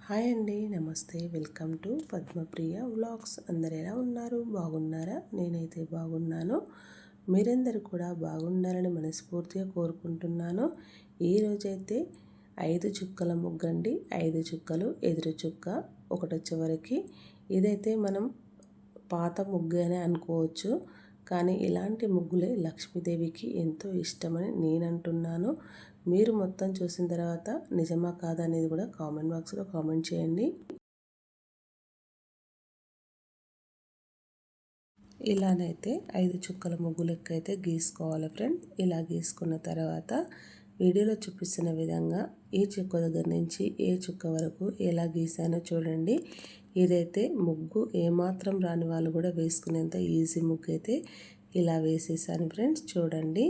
Hi అండి, నమస్తే. Welcome to Padmapriya vlogs. అందరు ఎలా ఉన్నారు? బాగున్నారా? నేనైతే బాగున్నాను. మీరందరూ కూడా బాగుండాలని మనస్ఫూర్తిగా కోరుకుంటున్నాను. ఈరోజైతే 5 చుక్కల ముగ్గండి. 5 చుక్కలు ఎదురు చుక్క ఒకటి వచ్చేవరకు. ఇదైతే మనం పాత ముగ్గు అని అనుకోవచ్చు, కానీ ఇలాంటి ముగ్గులే లక్ష్మీదేవికి ఎంతో ఇష్టమని నేను అంటున్నాను. మీరు మొత్తం చూసిన తర్వాత నిజమా కాదా అనేది కూడా కామెంట్ బాక్స్లో కామెంట్ చేయండి. ఇలానైతే 5 చుక్కల ముగ్గు లెక్క అయితే గీసుకోవాలి ఫ్రెండ్స్. ఇలా గీసుకున్న తర్వాత వీడియోలో చూపిస్తున్న విధంగా ఈ చుక్క దగ్గర నుంచి ఏ చుక్క వరకు ఎలా గీసానో చూడండి. ఇదైతే ముగ్గు ఏమాత్రం రాని వాళ్ళు కూడా వేసుకునేంత ఈజీ ముగ్గు అయితే ఇలా వేసేసాను ఫ్రెండ్స్. చూడండి,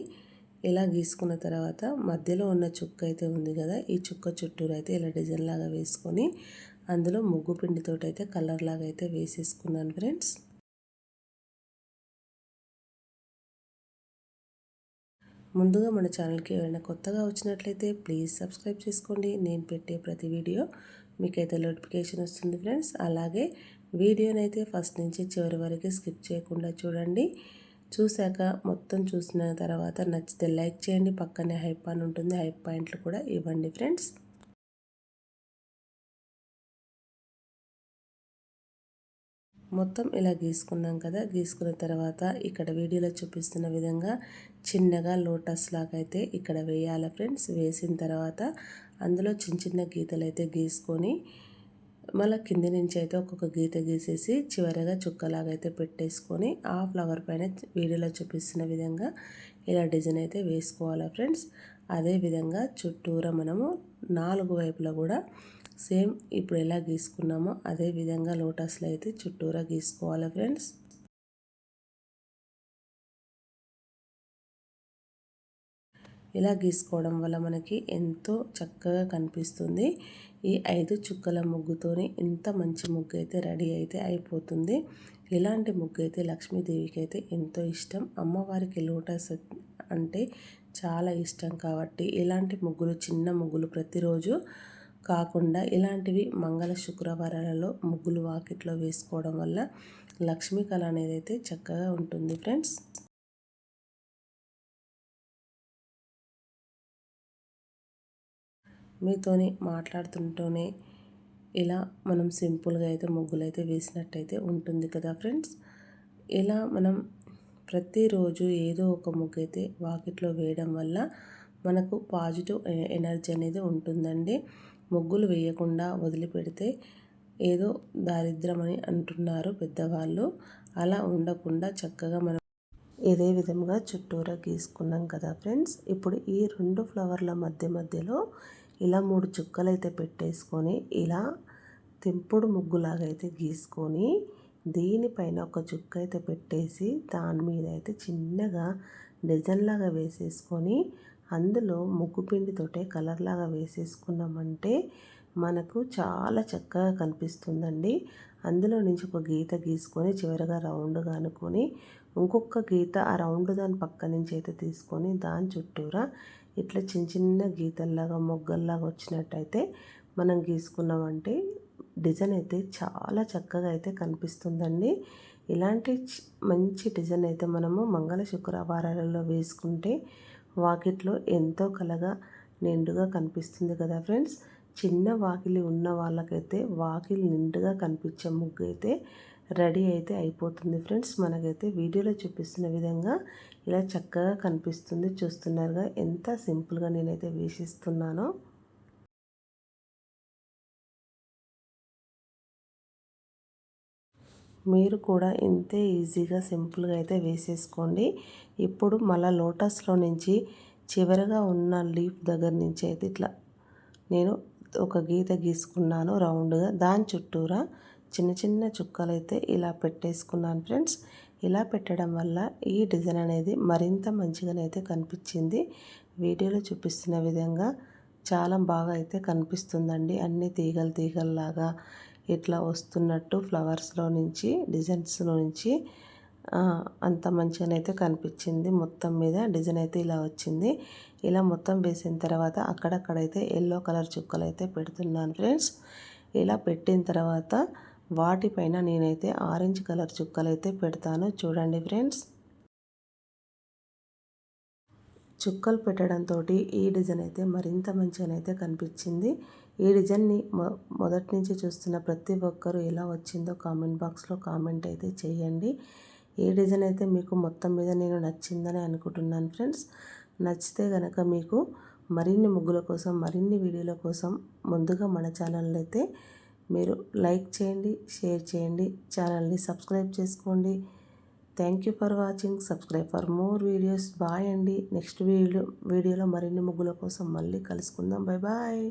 ఇలా గీసుకున్న తర్వాత మధ్యలో ఉన్న చుక్క అయితే ఉంది కదా, ఈ చుక్క చుట్టూరు అయితే ఇలా డిజైన్ లాగా వేసుకొని అందులో ముగ్గు పిండితోటి అయితే కలర్ లాగా అయితే వేసేసుకున్నాను ఫ్రెండ్స్. ముందుగా మన ఛానల్కి ఎవరైనా కొత్తగా వచ్చినట్లయితే ప్లీజ్ సబ్స్క్రైబ్ చేసుకోండి. నేను పెట్టే ప్రతి వీడియో మీకైతే నోటిఫికేషన్ వస్తుంది ఫ్రెండ్స్. అలాగే వీడియోనైతే ఫస్ట్ నుంచి చివరి వరకు స్కిప్ చేయకుండా చూడండి. చూశాక మొత్తం చూసిన తర్వాత నచ్చితే లైక్ చేయండి. పక్కనే హైప్ అని ఉంటుంది, హైప్ పాయింట్లు కూడా ఇవ్వండి ఫ్రెండ్స్. మొత్తం ఇలా గీసుకున్నాం కదా. గీసుకున్న తర్వాత ఇక్కడ వీడియోలో చూపిస్తున్న విధంగా చిన్నగా లోటస్ లాగా అయితే ఇక్కడ వేయాలి ఫ్రెండ్స్. వేసిన తర్వాత అందులో చిన్న చిన్న గీతలు అయితే గీసుకొని మళ్ళీ కింది నుంచి అయితే ఒక్కొక్క గీత గీసేసి చివరిగా చుక్కలాగా అయితే పెట్టేసుకొని ఆ ఫ్లవర్ పైన వీడియోలో చూపిస్తున్న విధంగా ఇలా డిజైన్ అయితే వేసుకోవాలి ఫ్రెండ్స్. అదేవిధంగా చుట్టూరా మనము 4 వైపులా కూడా సేమ్ ఇప్పుడు ఎలా గీసుకున్నామో అదే విధంగా లోటస్లో అయితే చుట్టూరా గీసుకోవాలి ఫ్రెండ్స్. ఇలా గీసుకోవడం వల్ల మనకి ఎంతో చక్కగా కనిపిస్తుంది. ఈ 5 చుక్కల ముగ్గుతోని ఇంత మంచి ముగ్గు అయితే రెడీ అయితే అయిపోతుంది. ఇలాంటి ముగ్గు అయితే లక్ష్మీదేవికి అయితే ఎంతో ఇష్టం. అమ్మవారికి లోటస్ అంటే చాలా ఇష్టం కాబట్టి ఇలాంటి ముగ్గులు, చిన్న ముగ్గులు ప్రతిరోజు కాకుండా ఇలాంటివి మంగళ శుక్రవారాలలో ముగ్గులు వాకిట్లో వేసుకోవడం వల్ల లక్ష్మీ కళ అనేది అయితే చక్కగా ఉంటుంది ఫ్రెండ్స్. మీతోని మాట్లాడుతుంటూనే ఇలా మనం సింపుల్గా అయితే ముగ్గులు అయితే వేసినట్టయితే ఉంటుంది కదా ఫ్రెండ్స్. ఇలా మనం ప్రతిరోజు ఏదో ఒక ముగ్గు అయితే వాకిట్లో వేయడం వల్ల మనకు పాజిటివ్ ఎనర్జీ అనేది ఉంటుందండి. ముగ్గులు వేయకుండా వదిలిపెడితే ఏదో దారిద్రం అని అంటున్నారు పెద్దవాళ్ళు. అలా ఉండకుండా చక్కగా మనం ఇదే విధంగా చుట్టూరా గీసుకున్నాం కదా ఫ్రెండ్స్. ఇప్పుడు ఈ 2 ఫ్లవర్ల మధ్యలో ఇలా 3 చుక్కలు అయితే పెట్టేసుకొని ఇలా తెంపుడు ముగ్గులాగా అయితే గీసుకొని దీనిపైన ఒక చుక్క అయితే పెట్టేసి దాని మీద అయితే చిన్నగా డిజైన్ లాగా వేసేసుకొని అందులో ముగ్గు పిండితోటే కలర్ లాగా వేసేసుకున్నామంటే మనకు చాలా చక్కగా కనిపిస్తుందండి. అందులో నుంచి ఒక గీత గీసుకొని చివరిగా రౌండ్గా అనుకొని ఇంకొక గీత ఆ రౌండ్ దాని పక్క నుంచి అయితే తీసుకొని దాని చుట్టూరా ఇట్లా చిన్న చిన్న గీతల్లాగా మొగ్గల్లాగా వచ్చినట్టయితే మనం గీసుకున్నామంటే డిజైన్ అయితే చాలా చక్కగా అయితే కనిపిస్తుందండి. ఇలాంటి మంచి డిజైన్ అయితే మనము మంగళ శుక్రవారాలలో వేసుకుంటే వాకిట్లో ఎంతో కలగా నిండుగా కనిపిస్తుంది కదా ఫ్రెండ్స్. చిన్న వాకిలి ఉన్న వాళ్ళకైతే వాకిలి నిండుగా కనిపించే ముగ్గు అయితే రెడీ అయితే అయిపోతుంది ఫ్రెండ్స్. మనకైతే వీడియోలో చూపిస్తున్న విధంగా ఇలా చక్కగా కనిపిస్తుంది. చూస్తున్నారుగా ఎంత సింపుల్గా నేనైతే వేసిస్తున్నానో. మీరు కూడా ఇంతే ఈజీగా సింపుల్గా అయితే వేసేసుకోండి. ఇప్పుడు మళ్ళీ లోటస్లో నుంచి చివరగా ఉన్న లీఫ్ దగ్గర నుంచి అయితే ఇట్లా నేను ఒక గీత గీసుకున్నాను రౌండ్గా. దాని చుట్టూరా చిన్న చిన్న చుక్కలు అయితే ఇలా పెట్టేసుకున్నాను ఫ్రెండ్స్. ఇలా పెట్టడం వల్ల ఈ డిజైన్ అనేది మరింత మంచిగానైతే కనిపించింది. వీడియోలో చూపిస్తున్న విధంగా చాలా బాగా అయితే కనిపిస్తుందండి. అన్ని తీగల్లాగా ఇట్లా వస్తున్నట్టు ఫ్లవర్స్లో నుంచి డిజైన్స్లో నుంచి అంత మంచిగానైతే కనిపించింది. మొత్తం మీద డిజైన్ అయితే ఇలా వచ్చింది. ఇలా మొత్తం వేసిన తర్వాత అక్కడక్కడైతే ఎల్లో కలర్ చుక్కలు అయితే పెడుతున్నాను ఫ్రెండ్స్. ఇలా పెట్టిన తర్వాత వాటిపైన నేనైతే ఆరెంజ్ కలర్ చుక్కలు అయితే పెడతాను. చూడండి ఫ్రెండ్స్, చుక్కలు పెట్టడంతో ఈ డిజైన్ అయితే మరింత మంచిగానైతే కనిపించింది. ఈ డిజైన్ని మొదటి నుంచి చూస్తున్న ప్రతి ఒక్కరూ ఎలా వచ్చిందో కామెంట్ బాక్స్లో కామెంట్ అయితే చేయండి. ఈ డిజైన్ అయితే మీకు మొత్తం మీద నేను నచ్చిందని అనుకుంటున్నాను ఫ్రెండ్స్. నచ్చితే కనుక మీకు మరిన్ని ముగ్గుల కోసం, మరిన్ని వీడియోల కోసం ముందుగా మన ఛానల్ అయితే మీరు లైక్ చేయండి, షేర్ చేయండి, ఛానల్ని సబ్స్క్రైబ్ చేసుకోండి. Thank you for watching. Subscribe for more videos. Bye అండి. నెక్స్ట్ వీడియోలో మరిన్ని ముగ్గుల కోసం మళ్ళీ కలుసుకుందాం. Bye bye.